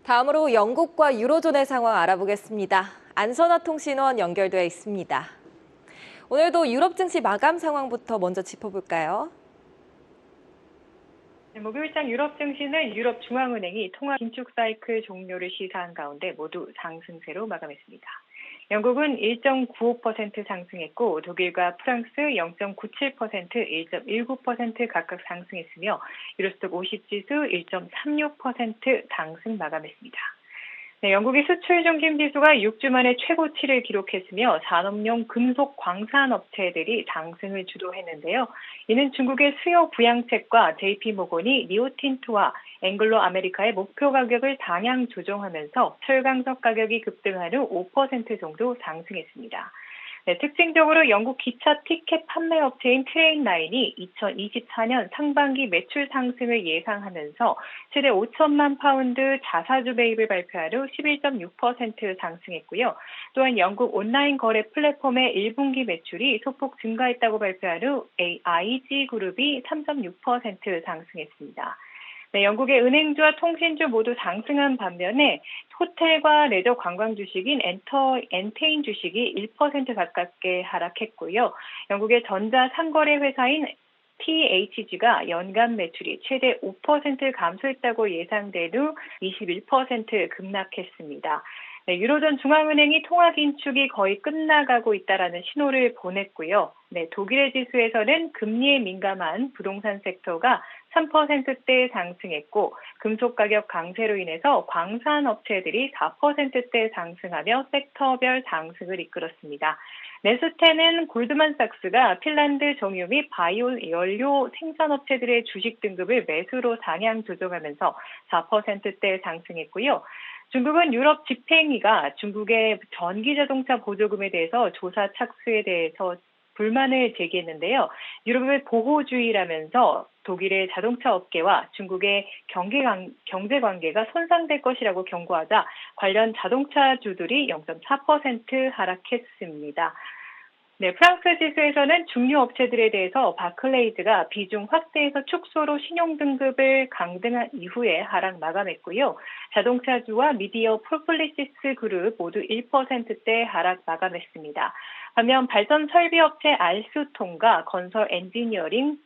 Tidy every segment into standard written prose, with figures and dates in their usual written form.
다음으로 영국과 유로존의 상황 알아보겠습니다. 안선화 통신원 연결되어 있습니다. 오늘도 유럽 증시 마감 상황부터 먼저 짚어볼까요? 목요일장 유럽 증시는 유럽 중앙은행이 통화 긴축 사이클 종료를 시사한 가운데 모두 상승세로 마감했습니다. 영국은 1.95% 상승했고 독일과 프랑스 0.97%, 1.19% 각각 상승했으며 유로스톡 50지수 1.36% 상승 마감했습니다. 네, 영국의 수출 중심 지수가 6주 만에 최고치를 기록했으며 산업용 금속 광산 업체들이 상승을 주도했는데요. 이는 중국의 수요 부양책과 JP모건이 리오틴트와 앵글로 아메리카의 목표 가격을 상향 조정하면서 철강석 가격이 급등한 후 5% 정도 상승했습니다. 네, 특징적으로 영국 기차 티켓 판매 업체인 트레인라인이 2024년 상반기 매출 상승을 예상하면서 최대 5천만 파운드 자사주 매입을 발표한 후 11.6% 상승했고요. 또한 영국 온라인 거래 플랫폼의 1분기 매출이 소폭 증가했다고 발표한 후 IG 그룹이 3.6% 상승했습니다. 네, 영국의 은행주와 통신주 모두 상승한 반면에 호텔과 레저 관광 주식인 엔테인 주식이 1% 가깝게 하락했고요. 영국의 전자 상거래 회사인 THG가 연간 매출이 최대 5% 감소했다고 예상된 후 21% 급락했습니다. 네, 유로존 중앙은행이 통화 긴축이 거의 끝나가고 있다라는 신호를 보냈고요. 네, 독일의 지수에서는 금리에 민감한 부동산 섹터가 3%대 상승했고 금속 가격 강세로 인해서 광산 업체들이 4%대 상승하며 섹터별 상승을 이끌었습니다. 네스테는 골드만삭스가 핀란드 정유 및 바이오 연료 생산업체들의 주식 등급을 매수로 상향 조정하면서 4%대 상승했고요. 중국은 유럽 집행위가 중국의 전기자동차 보조금에 대해서 조사 착수에 대해서 불만을 제기했는데요. 유럽의 보호주의라면서 독일의 자동차 업계와 중국의 경제 관계가 손상될 것이라고 경고하자 관련 자동차주들이 0.4% 하락했습니다. 네, 프랑스 지수에서는 중류 업체들에 대해서 바클레이즈가 비중 확대에서 축소로 신용등급을 강등한 이후에 하락 마감했고요. 자동차주와 미디어 폴플리시스 그룹 모두 1%대 하락 마감했습니다. 반면 발전 설비업체 알스톰과 건설 엔지니어링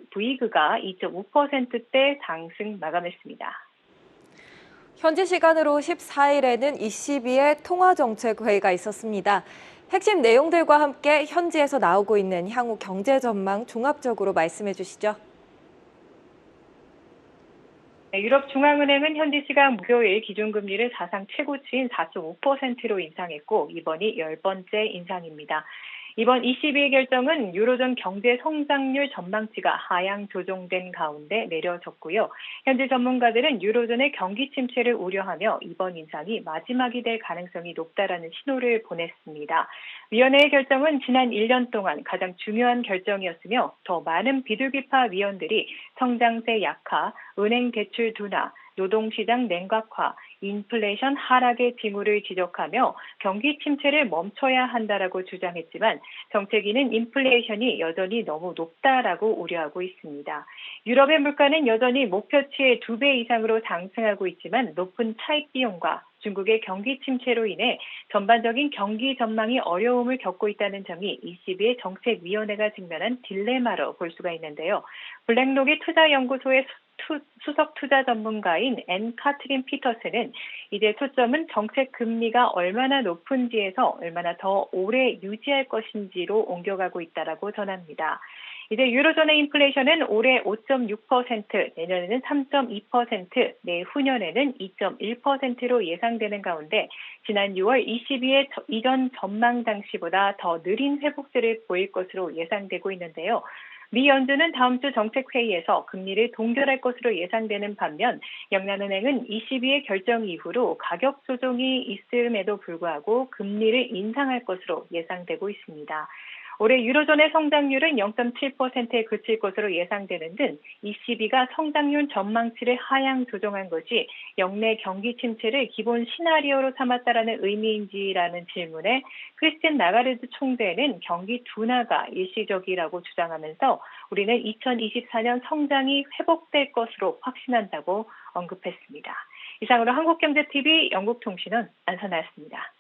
부이그가 2.5%대 상승 마감했습니다. 현지 시간으로 14일에는 ECB의 통화정책회의가 있었습니다. 핵심 내용들과 함께 현지에서 나오고 있는 향후 경제 전망 종합적으로 말씀해 주시죠. 네, 유럽중앙은행은 현지 시간 목요일 기준금리를 사상 최고치인 4.5%로 인상했고 이번이 10번째 인상입니다. 이번 ECB의 결정은 유로존 경제 성장률 전망치가 하향 조정된 가운데 내려졌고요. 현지 전문가들은 유로존의 경기 침체를 우려하며 이번 인상이 마지막이 될 가능성이 높다라는 신호를 보냈습니다. 위원회의 결정은 지난 1년 동안 가장 중요한 결정이었으며 더 많은 비둘기파 위원들이 성장세 약화, 은행 대출 둔화, 노동시장 냉각화, 인플레이션 하락의 징후를 지적하며 경기 침체를 멈춰야 한다라고 주장했지만 정책위는 인플레이션이 여전히 너무 높다라고 우려하고 있습니다. 유럽의 물가는 여전히 목표치의 2배 이상으로 상승하고 있지만 높은 차익 비용과 중국의 경기 침체로 인해 전반적인 경기 전망이 어려움을 겪고 있다는 점이 ECB의 정책위원회가 직면한 딜레마로 볼 수가 있는데요. 블랙록이 투자연구소의 수석 투자 전문가인 앤 카트린 피터스는 이제 초점은 정책 금리가 얼마나 높은지에서 얼마나 더 오래 유지할 것인지로 옮겨가고 있다라고 전합니다. 이제 유로존의 인플레이션은 올해 5.6%, 내년에는 3.2%, 내후년에는 2.1%로 예상되는 가운데 지난 6월 ECB의 이전 전망 당시보다 더 느린 회복세를 보일 것으로 예상되고 있는데요. 미 연준은 다음 주 정책회의에서 금리를 동결할 것으로 예상되는 반면 영란은행은 ECB의 결정 이후로 가격 조정이 있음에도 불구하고 금리를 인상할 것으로 예상되고 있습니다. 올해 유로존의 성장률은 0.7%에 그칠 것으로 예상되는 등 ECB가 성장률 전망치를 하향 조정한 것이 역내 경기 침체를 기본 시나리오로 삼았다라는 의미인지라는 질문에 크리스틴 라가르드 총재는 경기 둔화가 일시적이라고 주장하면서 우리는 2024년 성장이 회복될 것으로 확신한다고 언급했습니다. 이상으로 한국경제TV 영국통신원 안선아였습니다.